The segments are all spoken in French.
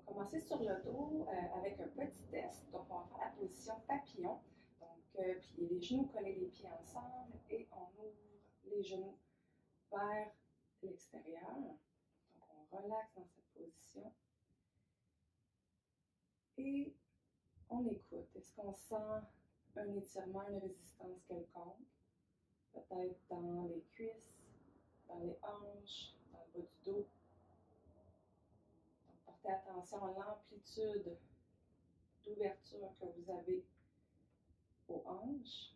commencer sur le dos avec un petit test. Donc, on va faire la position papillon. Donc, plier les genoux, coller les pieds ensemble et on ouvre les genoux vers l'extérieur. Donc, on relaxe dans cette position. Et on écoute. Est-ce qu'on sent un étirement, une résistance quelconque? Peut-être dans les cuisses, dans les hanches, dans le bas du dos. Donc, portez attention à l'amplitude d'ouverture que vous avez aux hanches.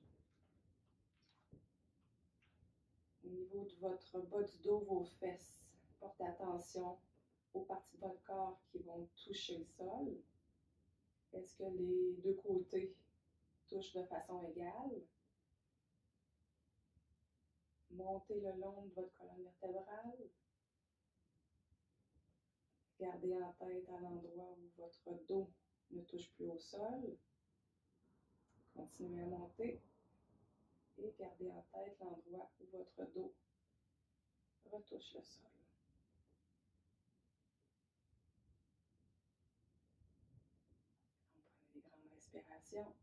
Au niveau de votre bas du dos, vos fesses, portez attention aux parties de votre corps qui vont toucher le sol. Est-ce que les deux côtés touchent de façon égale? Montez le long de votre colonne vertébrale. Gardez en tête à l'endroit où votre dos ne touche plus au sol. Continuez à monter et gardez en tête l'endroit où votre dos retouche le sol. On prend des grandes respirations.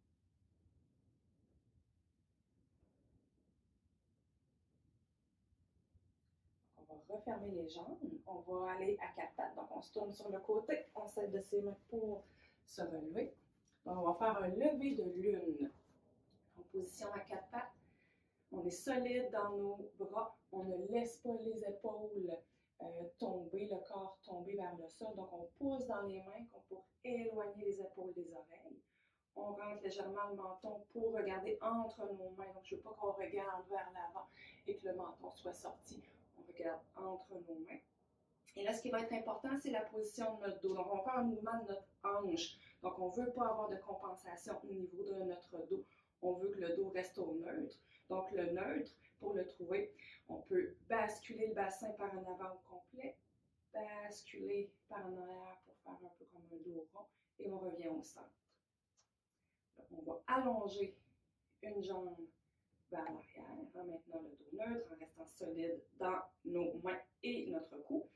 On va refermer les jambes. On va aller à quatre pattes. Donc, on se tourne sur le côté. On s'aide de ses mains pour se relever. Donc, on va faire un lever de lune. En position à quatre pattes. On est solide dans nos bras. On ne laisse pas les épaules tomber, le corps tomber vers le sol. Donc, on pousse dans les mains pour éloigner les épaules des oreilles. On rentre légèrement le menton pour regarder entre nos mains. Donc, je ne veux pas qu'on regarde vers l'avant et que le menton soit sorti. On regarde entre nos mains. Et là, ce qui va être important, c'est la position de notre dos. Donc, on va faire un mouvement de notre hanche. Donc, on ne veut pas avoir de compensation au niveau de notre dos. On veut que le dos reste au neutre. Donc, le neutre, pour le trouver, on peut basculer le bassin par en avant au complet, basculer par en arrière pour faire un peu comme un dos rond, et on revient au centre. Donc, on va allonger une jambe vers l'arrière en maintenant le dos neutre, en restant solide dans nos mains et notre cou.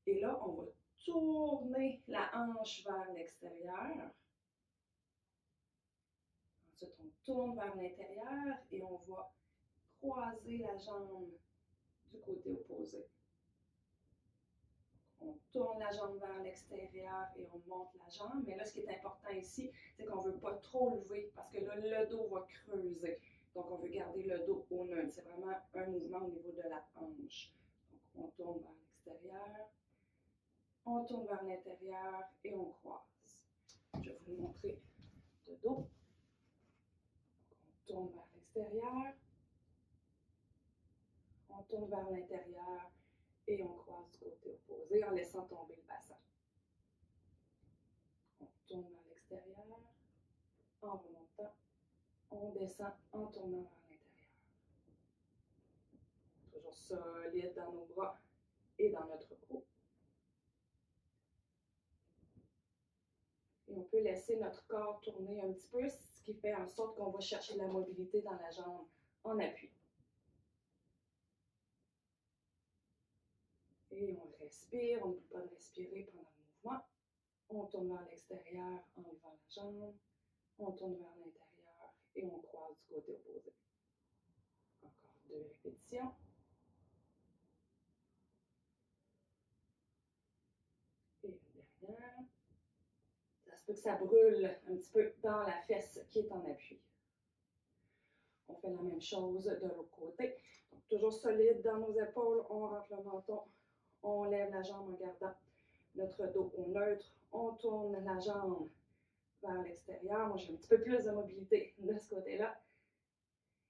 Et là, on va tourner la hanche vers l'extérieur. Ensuite, on tourne vers l'intérieur et on va croiser la jambe du côté opposé. On tourne la jambe vers l'extérieur et on monte la jambe. Mais là, ce qui est important ici, c'est qu'on ne veut pas trop lever parce que là, le dos va creuser. Donc, on veut garder le dos au neutre. C'est vraiment un mouvement au niveau de la hanche. Donc, on tourne vers l'extérieur. On tourne vers l'intérieur et on croise. Je vais vous le montrer de dos. On tourne vers l'extérieur. On tourne vers l'intérieur et on croise du côté opposé en laissant tomber le bassin. On tourne vers l'extérieur. En remontant, on descend en tournant vers l'intérieur. Toujours solide dans nos bras et dans notre cou. Et on peut laisser notre corps tourner un petit peu, ce qui fait en sorte qu'on va chercher de la mobilité dans la jambe en appui. Et on respire, on n'oublie pas de respirer pendant le mouvement. On tourne vers l'extérieur en levant la jambe. On tourne vers l'intérieur et on croise du côté opposé. Encore 2 répétitions. Et une dernière. Ça se peut que ça brûle un petit peu dans la fesse qui est en appui. On fait la même chose de l'autre côté. Donc, toujours solide dans nos épaules, on rentre le menton, on lève la jambe en gardant notre dos au neutre. On tourne la jambe vers l'extérieur. Moi, j'ai un petit peu plus de mobilité de ce côté-là.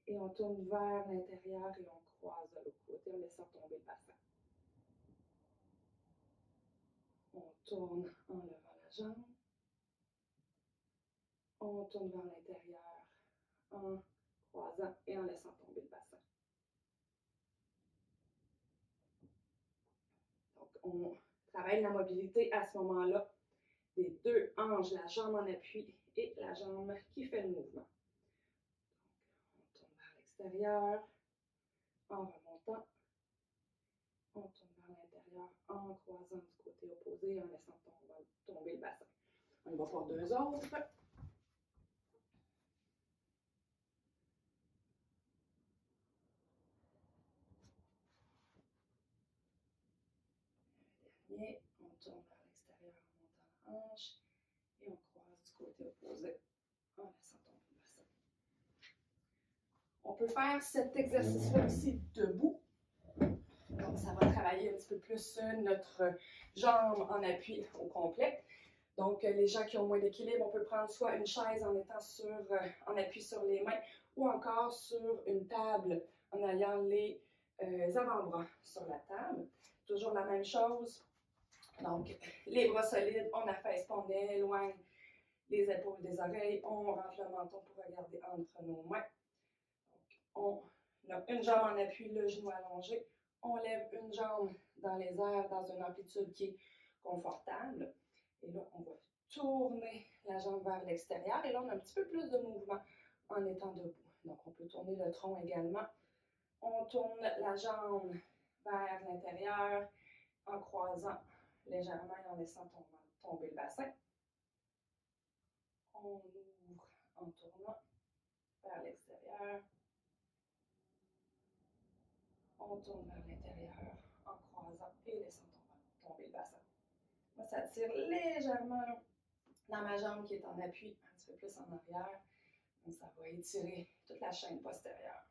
Et on tourne vers l'intérieur et on croise de l'autre côté en laissant tomber le bassin. On tourne en levant la jambe. On tourne vers l'intérieur en croisant et en laissant tomber le bassin. Donc, on travaille la mobilité à ce moment-là des deux hanches, la jambe en appui et la jambe qui fait le mouvement. Donc, on tourne vers l'extérieur en remontant. On tourne vers l'intérieur en croisant du côté opposé et en laissant tomber va pour deux autres. Dernier, on tourne vers l'extérieur en montant la hanche et on croise du côté opposé en laissant tomber le bassin. On peut faire cet exercice-là aussi debout. Donc, ça va travailler un petit peu plus notre jambe en appui au complet. Donc, les gens qui ont moins d'équilibre, on peut prendre soit une chaise en étant en appui sur les mains ou encore sur une table en ayant les avant-bras sur la table. Toujours la même chose. Donc, les bras solides, on affaisse pas, on éloigne les épaules des oreilles, on rentre le menton pour regarder entre nos mains. Donc, on a une jambe en appui, le genou allongé. On lève une jambe dans les airs dans une amplitude qui est confortable. Et là, on va tourner la jambe vers l'extérieur. Et là, on a un petit peu plus de mouvement en étant debout. Donc, on peut tourner le tronc également. On tourne la jambe vers l'intérieur en croisant légèrement et en laissant tomber le bassin. On ouvre en tournant vers l'extérieur. On tourne vers l'intérieur en croisant et laissant tomber le bassin. Moi, ça tire légèrement dans ma jambe qui est en appui, un petit peu plus en arrière. Donc, ça va étirer toute la chaîne postérieure.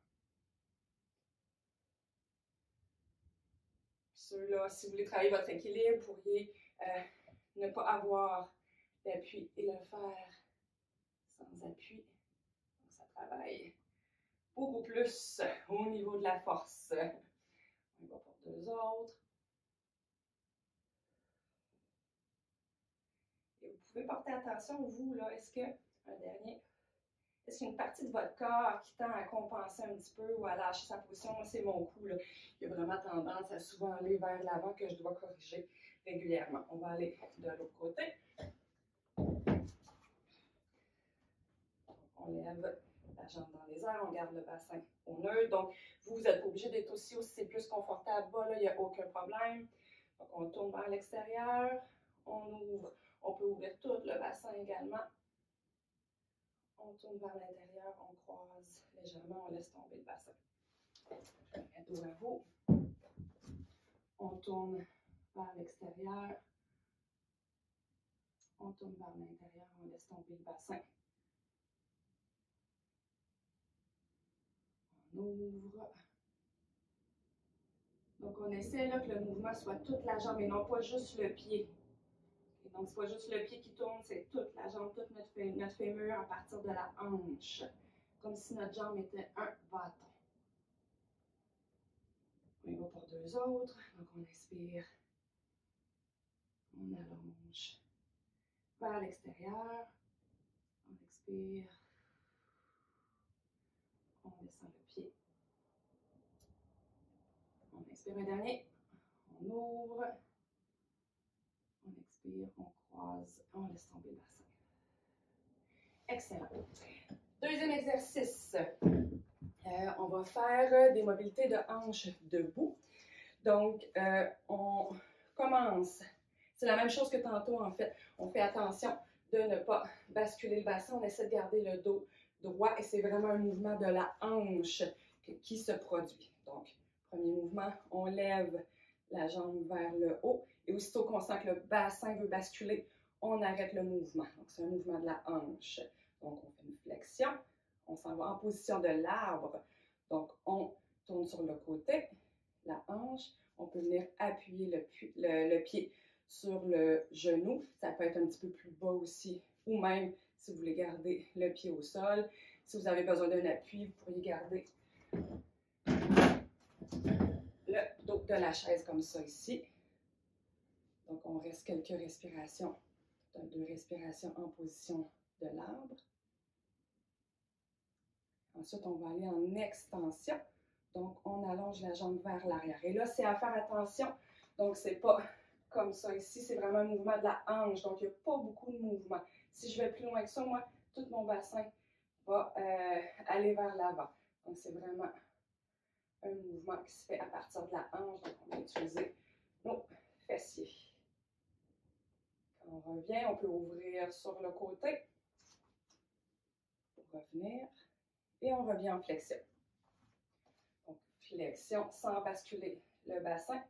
Ceux-là, si vous voulez travailler votre équilibre, vous pourriez ne pas avoir d'appui et le faire sans appui. Donc, ça travaille beaucoup plus au niveau de la force. On va pour deux autres. Et vous pouvez porter attention, vous, là, est-ce qu'il y a une partie de votre corps qui tend à compenser un petit peu ou à lâcher sa position? Moi, c'est mon cou, là. Il y a vraiment tendance à souvent aller vers l'avant que je dois corriger régulièrement. On va aller de l'autre côté. On lève la jambe dans les airs, on garde le bassin au neutre. Donc, vous n'êtes pas obligé d'être aussi c'est plus confortable. Bas, là, il n'y a aucun problème. Donc, on tourne vers l'extérieur, on ouvre. On peut ouvrir tout le bassin également. On tourne vers l'intérieur, on croise légèrement, on laisse tomber le bassin. Dos à vous. On tourne vers l'extérieur. On tourne vers l'intérieur, on laisse tomber le bassin. On ouvre. Donc, on essaie là, que le mouvement soit toute la jambe et non pas juste le pied. Et donc, ce n'est pas juste le pied qui tourne, c'est toute la jambe, toute notre fémur à partir de la hanche. Comme si notre jambe était un bâton. On y va pour deux autres. Donc, on inspire. On allonge vers l'extérieur. On expire. On descend le pied. On inspire un dernier. On ouvre. On expire. On croise. On laisse tomber le bassin. Excellent. Deuxième exercice. On va faire des mobilités de hanches debout. Donc, on commence. C'est la même chose que tantôt, en fait. On fait attention de ne pas basculer le bassin. On essaie de garder le dos droit et c'est vraiment un mouvement de la hanche qui se produit. Donc, premier mouvement, on lève la jambe vers le haut et aussitôt qu'on sent que le bassin veut basculer, on arrête le mouvement. Donc, c'est un mouvement de la hanche. Donc, on fait une flexion. On s'en va en position de l'arbre. Donc, on tourne sur le côté, la hanche. On peut venir appuyer le pied sur le genou. Ça peut être un petit peu plus bas aussi. Ou même, si vous voulez garder le pied au sol. Si vous avez besoin d'un appui, vous pourriez garder le dos de la chaise comme ça ici. Donc, on reste quelques respirations. Deux respirations en position de l'arbre. Ensuite, on va aller en extension. Donc, on allonge la jambe vers l'arrière. Et là, c'est à faire attention. Donc, c'est pas comme ça ici. C'est vraiment un mouvement de la hanche. Donc, il n'y a pas beaucoup de mouvement. Si je vais plus loin que ça, moi, tout mon bassin va aller vers l'avant. Donc, c'est vraiment un mouvement qui se fait à partir de la hanche. Donc, on va utiliser nos fessiers. Quand on revient, on peut ouvrir sur le côté pour revenir et on revient en flexion. Donc, flexion sans basculer le bassin.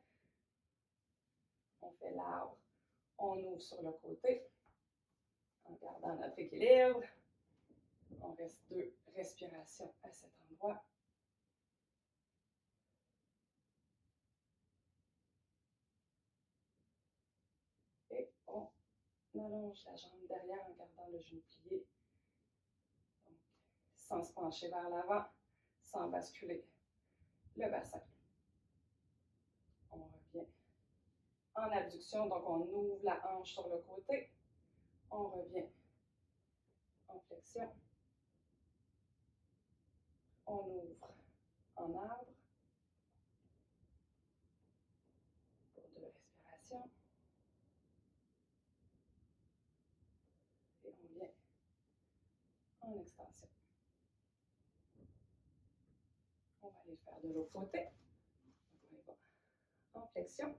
On fait l'arbre, on ouvre sur le côté en gardant notre équilibre. On reste 2 respirations à cet endroit. Et on allonge la jambe derrière en gardant le genou plié. Donc, sans se pencher vers l'avant, sans basculer le bassin. On revient en abduction, donc on ouvre la hanche sur le côté. On revient en flexion. On ouvre en arbre pour 2 respirations. Et on vient en extension. On va aller faire de l'autre côté. On y va en flexion.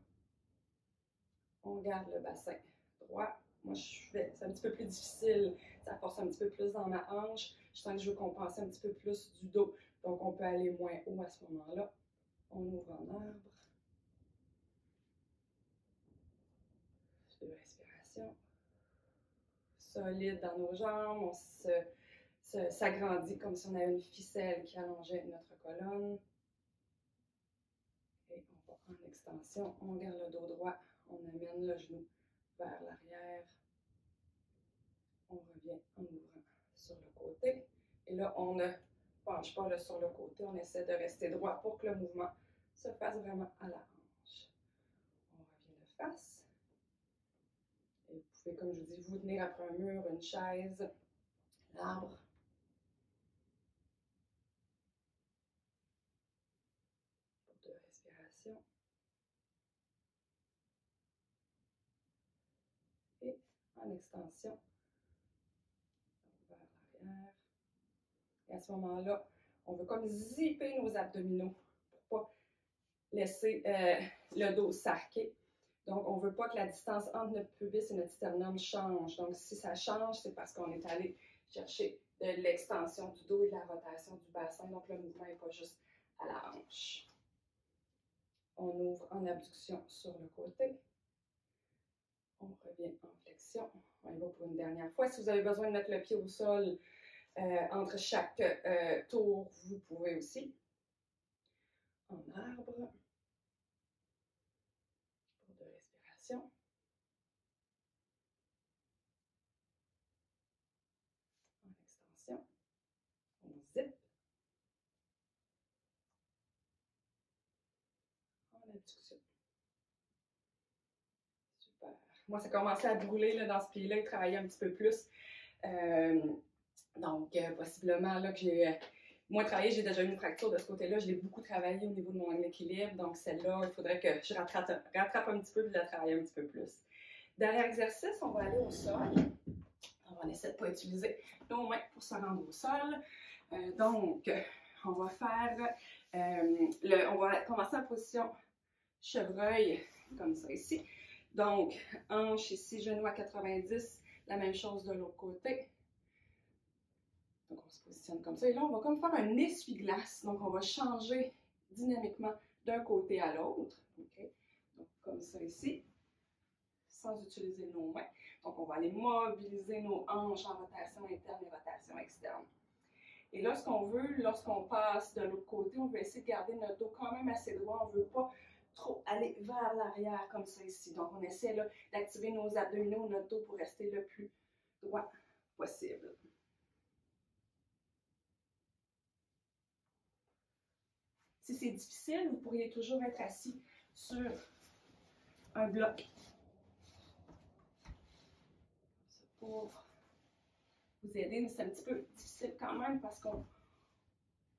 On garde le bassin droit. Moi, c'est un petit peu plus difficile. Ça force un petit peu plus dans ma hanche. Je sens que je veux compenser un petit peu plus du dos. Donc, on peut aller moins haut à ce moment-là. On ouvre en arbre. 2 respirations. Solide dans nos jambes. On s'agrandit comme si on avait une ficelle qui allongeait notre colonne. Et on va en extension. On garde le dos droit. On amène le genou vers l'arrière. On revient en ouvrant sur le côté. Et là, on ne penche pas sur le côté. On essaie de rester droit pour que le mouvement se fasse vraiment à la hanche. On revient de face. Et vous pouvez, comme je vous dis, vous tenir après un mur, une chaise, l'arbre. Pour 2 respirations. Et en extension, vers l'arrière. Et à ce moment-là, on veut comme zipper nos abdominaux pour ne pas laisser le dos s'arquer. Donc, on ne veut pas que la distance entre notre pubis et notre sternum change. Donc, si ça change, c'est parce qu'on est allé chercher de l'extension du dos et de la rotation du bassin. Donc, le mouvement n'est pas juste à la hanche. On ouvre en abduction sur le côté. On revient en flexion. On y va pour une dernière fois. Si vous avez besoin de mettre le pied au sol entre chaque tour, vous pouvez aussi. En arbre. Pour 2 respirations. En extension. On zip. En abduction. Super. Moi, ça commençait à brûler là, dans ce pied-là. Il travaillait un petit peu plus. Donc, possiblement là, que j'ai moins travaillé. J'ai déjà eu une fracture de ce côté-là. Je l'ai beaucoup travaillé au niveau de mon équilibre. Donc, celle-là, il faudrait que je rattrape un petit peu et la travaille un petit peu plus. Dernier exercice, on va aller au sol. On essaie de ne pas utiliser nos mains pour se rendre au sol. Donc, on va faire, on va commencer en position chevreuil, comme ça ici. Donc, hanche ici, genou à 90, la même chose de l'autre côté. Donc, on se positionne comme ça. Et là, on va comme faire un essuie-glace. Donc, on va changer dynamiquement d'un côté à l'autre. Okay? Donc, comme ça ici, sans utiliser nos mains. Donc, on va aller mobiliser nos hanches en rotation interne et rotation externe. Et là, ce qu'on veut, lorsqu'on passe de l'autre côté, on veut essayer de garder notre dos quand même assez droit. On ne veut pas trop aller vers l'arrière comme ça ici. Donc, on essaie d'activer nos abdominaux, notre dos pour rester le plus droit possible. Si c'est difficile, vous pourriez toujours être assis sur un bloc. Pour vous aider, mais c'est un petit peu difficile quand même parce que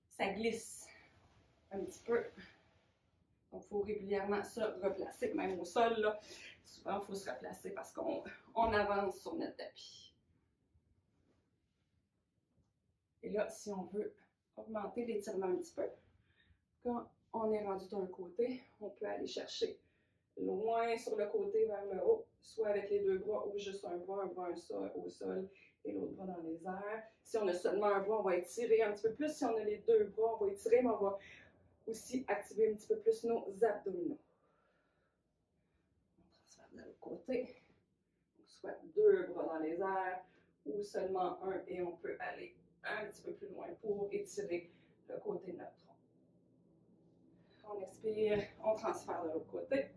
ça glisse un petit peu. Donc, il faut régulièrement se replacer, même au sol, là. Souvent, il faut se replacer parce qu'on avance sur notre tapis. Et là, si on veut augmenter l'étirement un petit peu, quand on est rendu d'un côté, on peut aller chercher loin sur le côté vers le haut soit avec les deux bras ou juste un bras au sol et l'autre bras dans les airs. Si on a seulement un bras, on va étirer un petit peu plus. Si on a les deux bras, on va étirer, mais on va aussi activer un petit peu plus nos abdominaux. On transfère de l'autre côté. Soit deux bras dans les airs ou seulement un et on peut aller un petit peu plus loin pour étirer le côté de notre tronc. On expire, on transfère de l'autre côté.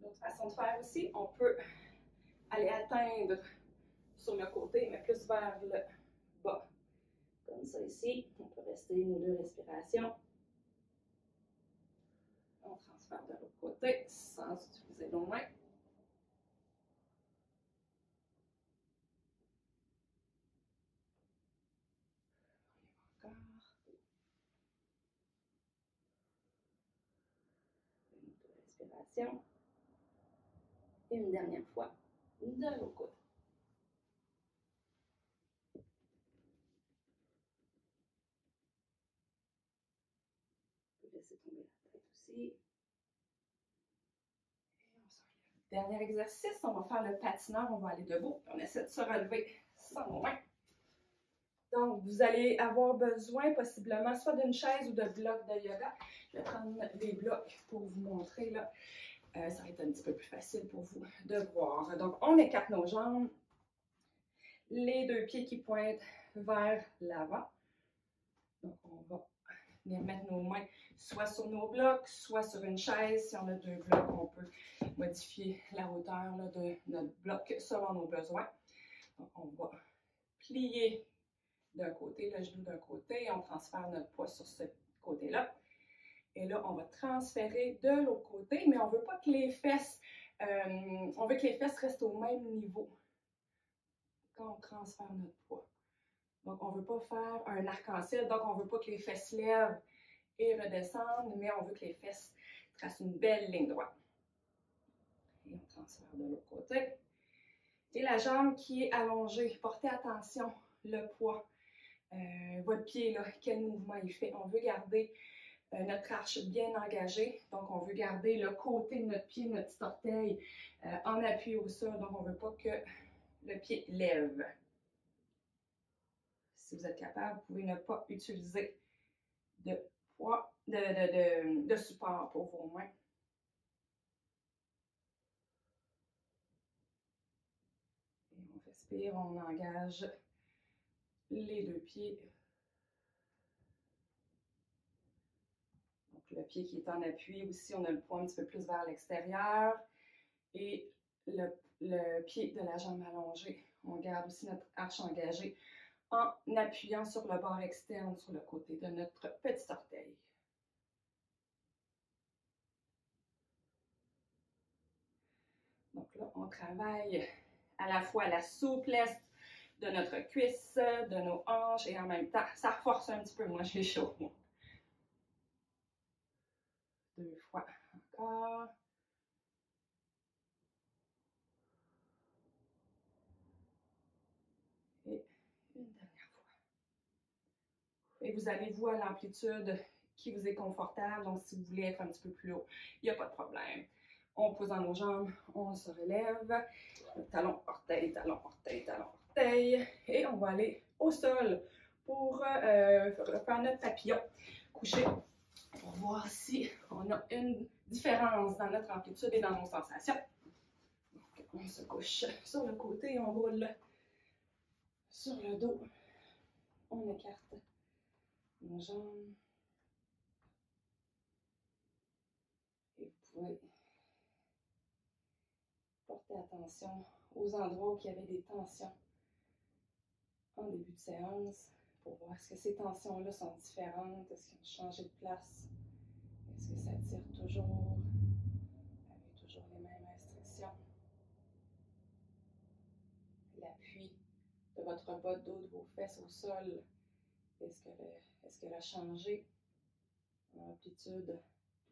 L'autre façon de faire aussi, on peut aller atteindre sur le côté, mais plus vers le bas. Comme ça ici, on peut rester une ou deux respirations. On transfère de l'autre côté sans utiliser nos mains. Encore. Une ou deux respirations. Et une dernière fois, de l'autre côté. Laissez tomber la tête aussi. Et on se relève. Dernier exercice, on va faire le patineur. On va aller debout. On essaie de se relever sans nos mains. Donc, vous allez avoir besoin possiblement soit d'une chaise ou de blocs de yoga. Je vais prendre des blocs pour vous montrer. Là. Ça va être un petit peu plus facile pour vous de voir. Donc, on écarte nos jambes. Les deux pieds qui pointent vers l'avant. Donc, on va venir mettre nos mains soit sur nos blocs, soit sur une chaise. Si on a deux blocs, on peut modifier la hauteur là, de notre bloc selon nos besoins. Donc, on va plier d'un côté, le genou d'un côté, et on transfère notre poids sur ce côté-là. Et là, on va transférer de l'autre côté, mais on ne veut pas que les fesses, on veut que les fesses restent au même niveau quand on transfère notre poids. Donc, on ne veut pas faire un arc-en-ciel, donc on ne veut pas que les fesses lèvent et redescendent, mais on veut que les fesses tracent une belle ligne droite. Et on transfère de l'autre côté. Et la jambe qui est allongée, portez attention, le poids. Votre pied, là, quel mouvement il fait. On veut garder notre arche bien engagée. Donc, on veut garder le côté de notre pied, notre petit orteil en appui au sol. Donc, on ne veut pas que le pied lève. Si vous êtes capable, vous pouvez ne pas utiliser de poids, de support pour vos mains. Et on respire, on engage les deux pieds. Donc, le pied qui est en appui aussi, on a le poids un petit peu plus vers l'extérieur. Et le pied de la jambe allongée. On garde aussi notre arche engagée en appuyant sur le bord externe, sur le côté de notre petit orteil. Donc là, on travaille à la fois la souplesse de notre cuisse, de nos hanches, et en même temps, ça force un petit peu. Moi, j'ai chaud. Deux fois encore. Et une dernière fois. Et vous allez vous à l'amplitude qui vous est confortable. Donc, si vous voulez être un petit peu plus haut, il n'y a pas de problème. On pose dans nos jambes, on se relève. Talon, orteil, talon, orteil, talon, orteil. Et on va aller au sol pour faire notre papillon. Couché pour voir si on a une différence dans notre amplitude et dans nos sensations. Donc, on se couche sur le côté et on roule sur le dos. On écarte nos jambes. Et vous pouvez porter attention aux endroits où il y avait des tensions en début de séance pour voir est-ce que ces tensions-là sont différentes, est-ce qu'ils ont changé de place, est-ce que ça tire toujours, avec toujours les mêmes restrictions. L'appui de votre bas de dos, de vos fesses au sol, est-ce qu'elle a changé? L'amplitude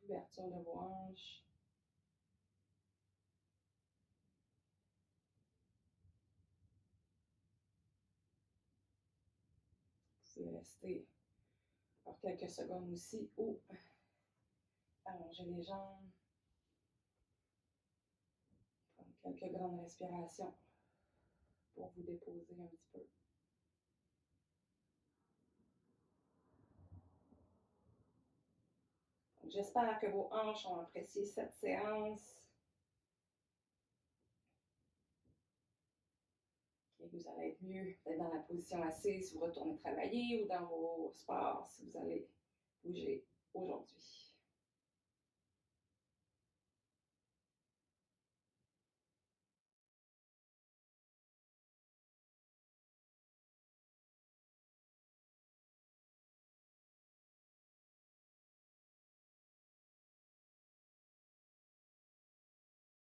d'ouverture de vos hanches. Vous pouvez rester Encore quelques secondes aussi où allonger les jambes. Prendre quelques grandes respirations pour vous déposer un petit peu. J'espère que vos hanches ont apprécié cette séance. Et vous allez être mieux peut-être dans la position assise si vous retournez travailler ou dans vos sports si vous allez bouger aujourd'hui.